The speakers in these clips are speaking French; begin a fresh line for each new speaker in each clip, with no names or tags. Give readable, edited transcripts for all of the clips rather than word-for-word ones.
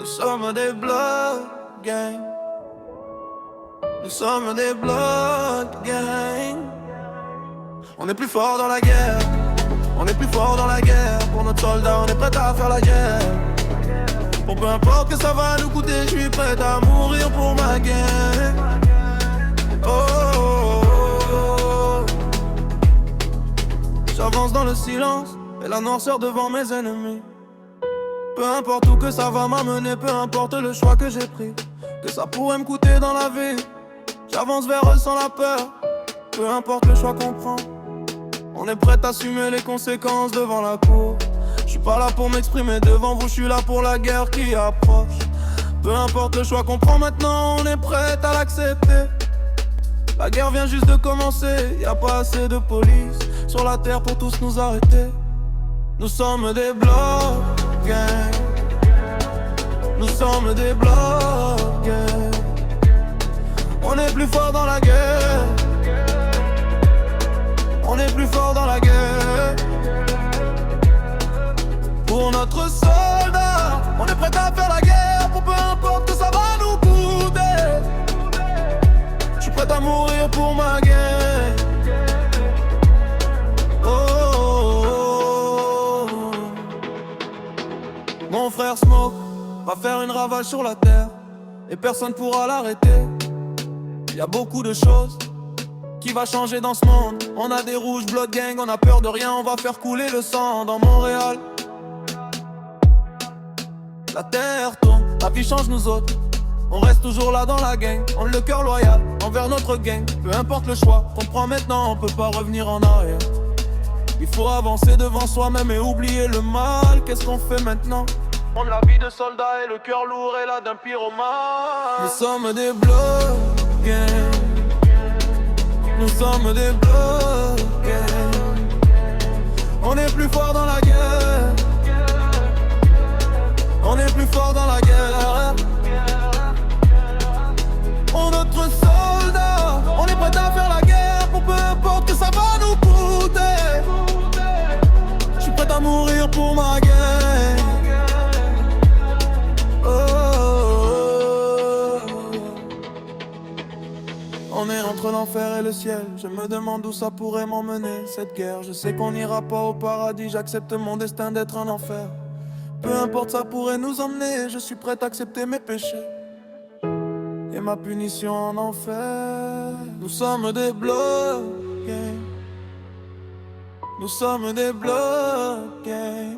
Nous sommes des blood gang. Nous sommes des blood gang. On est plus fort dans la guerre. On est plus fort dans la guerre. Pour notre soldat, on est prêt à faire la guerre. Pour peu importe que ça va nous coûter, je suis prêt à mourir pour ma gang. Oh, oh, oh, oh. J'avance dans le silence et la noirceur devant mes ennemis. Peu importe où que ça va m'amener, peu importe le choix que j'ai pris, que ça pourrait me coûter dans la vie, j'avance vers eux sans la peur. Peu importe le choix qu'on prend, on est prêt à assumer les conséquences devant la cour. Je suis pas là pour m'exprimer devant vous, je suis là pour la guerre qui approche. Peu importe le choix qu'on prend maintenant, on est prêt à l'accepter. La guerre vient juste de commencer, y a pas assez de police sur la terre pour tous nous arrêter. Nous sommes des blood gang. Nous sommes des blood gang. On est plus fort dans la guerre. On est plus fort dans la guerre. Pour notre soldat, on est prêt à faire la guerre. Pour peu importe que ça va nous coûter. Je suis prêt à mourir pour ma guerre. Mon frère Smoke va faire une ravage sur la terre et personne pourra l'arrêter. Il y a beaucoup de choses qui va changer dans ce monde. On a des rouges blood gang, on a peur de rien, on va faire couler le sang dans Montréal. La terre tourne, la vie change nous autres. On reste toujours là dans la gang, on a le cœur loyal envers notre gang. Peu importe le choix qu'on prend maintenant, on peut pas revenir en arrière. Il faut avancer devant soi-même et oublier le mal. Qu'est-ce qu'on fait maintenant? On a la vie de soldat et le cœur lourd et là d'un pyromane. Nous sommes des blood gang. Nous sommes des blood gang. On est plus fort dans la guerre. On est plus fort dans la guerre. On est notre soldat. On est prêt à faire la guerre. Pour peu importe que ça va nous coûter. Je suis prêt à mourir pour ma guerre. On est entre l'enfer et le ciel. Je me demande où ça pourrait m'emmener cette guerre. Je sais qu'on n'ira pas au paradis. J'accepte mon destin d'être un enfer. Peu importe ça pourrait nous emmener. Je suis prêt à accepter mes péchés et ma punition en enfer. Nous sommes des blood gang. Nous sommes des blood gang.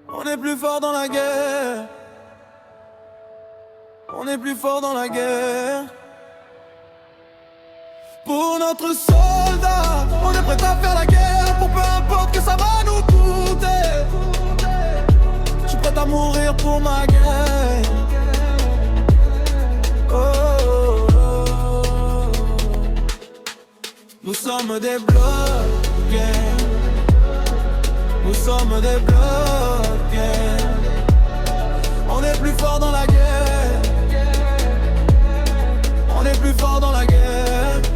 On est plus fort dans la guerre. On est plus fort dans la guerre. Pour notre soldat, on est prêt à faire la guerre. Pour peu importe que ça va nous coûter. Je suis prêt à mourir pour ma guerre. Oh, oh, oh. Nous sommes des blood gang. Nous sommes des blood gang. On est plus fort dans la guerre. On est plus fort dans la guerre.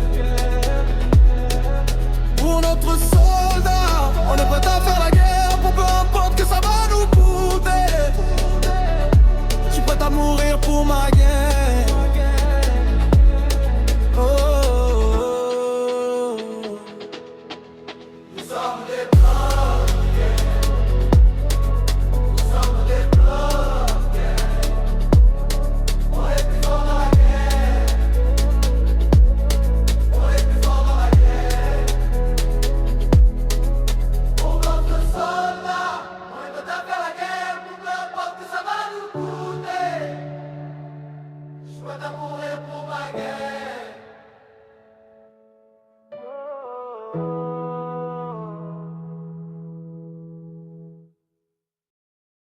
Pour notre soldat, on est prêt à faire la guerre. Pour peu importe que ça va nous coûter. Je suis prêt à mourir pour ma guerre. Oh, oh, oh. Nous sommes des blood gang. Nous sommes des blood gang. On est plus fort dans la guerre. On est plus fort dans la guerre. Pour notre soldat, on est prêt à faire la guerre. Pour peu importe que ça va nous coûter. Je suis prêt à mourir pour ma guerre.